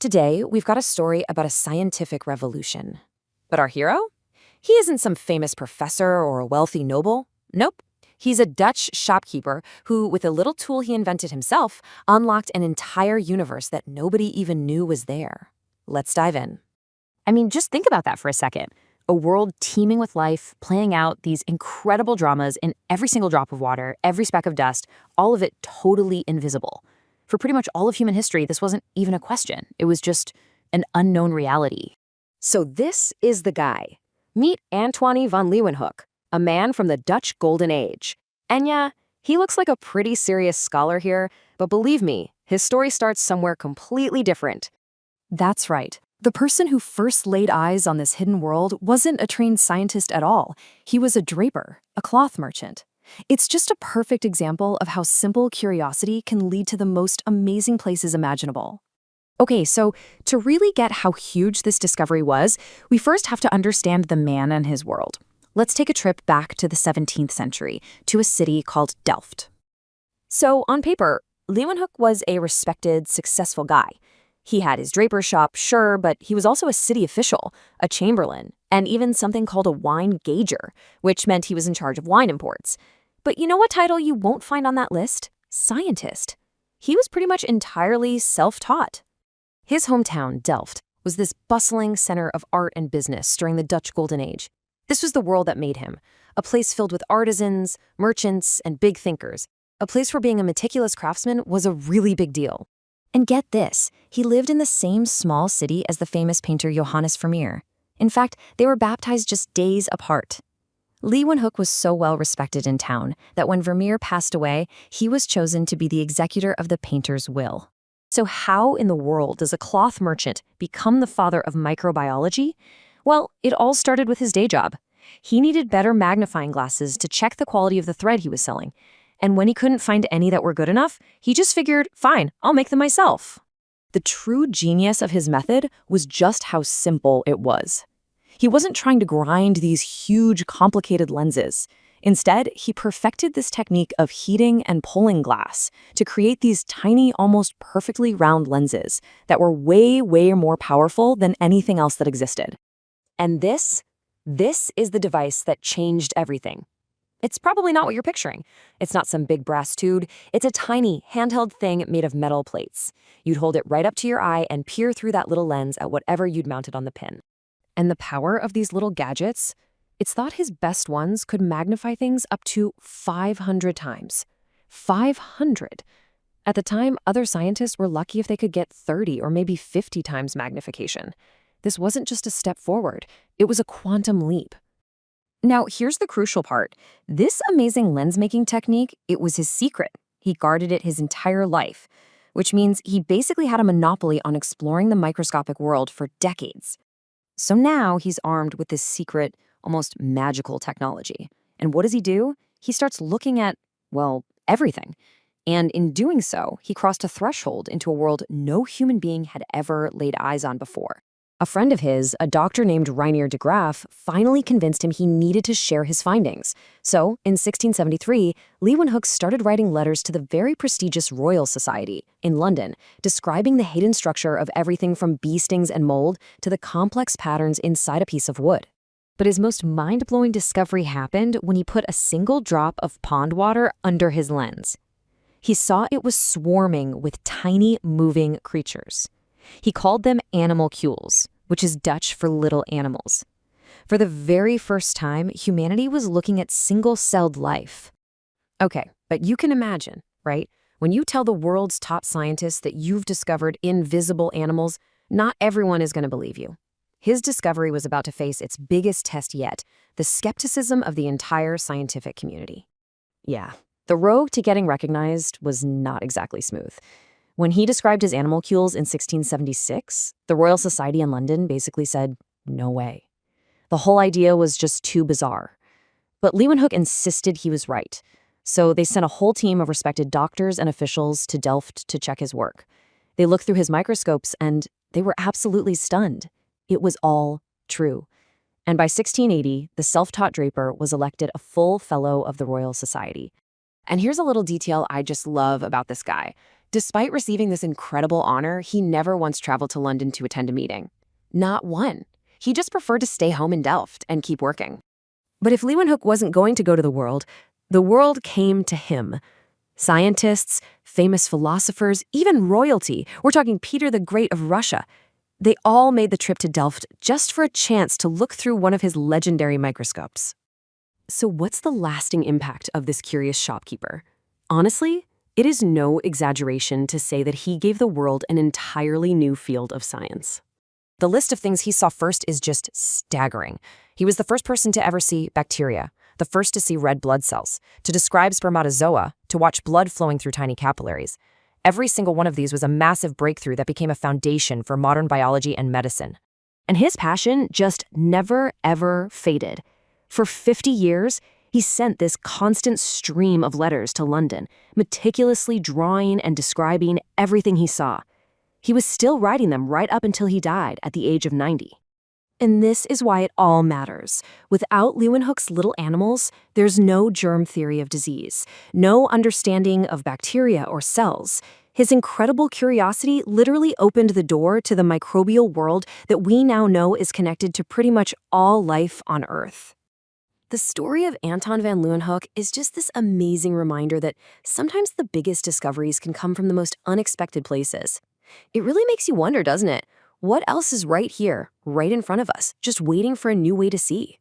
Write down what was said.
Today, we've got a story about a scientific revolution. But our hero? He isn't some famous professor or a wealthy noble. Nope. He's a Dutch shopkeeper who, with a little tool he invented himself, unlocked an entire universe that nobody even knew was there. Let's dive in. I mean, just think about that for a second. A world teeming with life, playing out these incredible dramas in every single drop of water, every speck of dust, all of it totally invisible. For pretty much all of human history, this wasn't even a question. It was just an unknown reality. So this is the guy. Meet Antonie van Leeuwenhoek, a man from the Dutch Golden Age. And yeah, he looks like a pretty serious scholar here, but believe me, his story starts somewhere completely different. That's right. The person who first laid eyes on this hidden world wasn't a trained scientist at all. He was a draper, a cloth merchant. It's just a perfect example of how simple curiosity can lead to the most amazing places imaginable. Okay, so to really get how huge this discovery was, we first have to understand the man and his world. Let's take a trip back to the 17th century, to a city called Delft. So, on paper, Leeuwenhoek was a respected, successful guy. He had his draper shop, sure, but he was also a city official, a chamberlain, and even something called a wine gauger, which meant he was in charge of wine imports. But you know what title you won't find on that list? Scientist. He was pretty much entirely self-taught. His hometown, Delft, was this bustling center of art and business during the Dutch Golden Age. This was the world that made him, a place filled with artisans, merchants, and big thinkers, a place where being a meticulous craftsman was a really big deal. And get this, he lived in the same small city as the famous painter Johannes Vermeer. In fact, they were baptized just days apart. Leeuwenhoek was so well respected in town that when Vermeer passed away, he was chosen to be the executor of the painter's will. So how in the world does a cloth merchant become the father of microbiology? Well, it all started with his day job. He needed better magnifying glasses to check the quality of the thread he was selling. And when he couldn't find any that were good enough, he just figured, fine, I'll make them myself. The true genius of his method was just how simple it was. He wasn't trying to grind these huge, complicated lenses. Instead, he perfected this technique of heating and pulling glass to create these tiny, almost perfectly round lenses that were way, way more powerful than anything else that existed. And this is the device that changed everything. It's probably not what you're picturing. It's not some big brass tube. It's a tiny, handheld thing made of metal plates. You'd hold it right up to your eye and peer through that little lens at whatever you'd mounted on the pin. And the power of these little gadgets, it's thought his best ones could magnify things up to 500 times. 500! At the time, other scientists were lucky if they could get 30 or maybe 50 times magnification. This wasn't just a step forward, it was a quantum leap. Now, here's the crucial part. This amazing lens-making technique, it was his secret. He guarded it his entire life, which means he basically had a monopoly on exploring the microscopic world for decades. So now he's armed with this secret, almost magical technology. And what does he do? He starts looking at, well, everything. And in doing so, he crossed a threshold into a world no human being had ever laid eyes on before. A friend of his, a doctor named Reinier de Graaf, finally convinced him he needed to share his findings. So, in 1673, Leeuwenhoek started writing letters to the very prestigious Royal Society in London, describing the hidden structure of everything from bee stings and mold to the complex patterns inside a piece of wood. But his most mind-blowing discovery happened when he put a single drop of pond water under his lens. He saw it was swarming with tiny, moving creatures. He called them animalcules, which is Dutch for little animals. For the very first time, humanity was looking at single-celled life. Okay, but you can imagine, right? When you tell the world's top scientists that you've discovered invisible animals, not everyone is going to believe you. His discovery was about to face its biggest test yet, the skepticism of the entire scientific community. Yeah, the road to getting recognized was not exactly smooth. When he described his animalcules in 1676, the Royal Society in London basically said, no way. The whole idea was just too bizarre. But Leeuwenhoek insisted he was right. So they sent a whole team of respected doctors and officials to Delft to check his work. They looked through his microscopes and they were absolutely stunned. It was all true. And by 1680, the self-taught Draper was elected a full fellow of the Royal Society. And here's a little detail I just love about this guy. Despite receiving this incredible honor, he never once traveled to London to attend a meeting. Not one. He just preferred to stay home in Delft and keep working. But if Leeuwenhoek wasn't going to go to the world came to him. Scientists, famous philosophers, even royalty, we're talking Peter the Great of Russia, they all made the trip to Delft just for a chance to look through one of his legendary microscopes. So what's the lasting impact of this curious shopkeeper? Honestly, it is no exaggeration to say that he gave the world an entirely new field of science. The list of things he saw first is just staggering. He was the first person to ever see bacteria, the first to see red blood cells, to describe spermatozoa, to watch blood flowing through tiny capillaries. Every single one of these was a massive breakthrough that became a foundation for modern biology and medicine. And his passion just never, ever faded. For 50 years, he sent this constant stream of letters to London, meticulously drawing and describing everything he saw. He was still writing them right up until he died at the age of 90. And this is why it all matters. Without Leeuwenhoek's little animals, there's no germ theory of disease, no understanding of bacteria or cells. His incredible curiosity literally opened the door to the microbial world that we now know is connected to pretty much all life on Earth. The story of Antonie van Leeuwenhoek is just this amazing reminder that sometimes the biggest discoveries can come from the most unexpected places. It really makes you wonder, doesn't it? What else is right here, right in front of us, just waiting for a new way to see?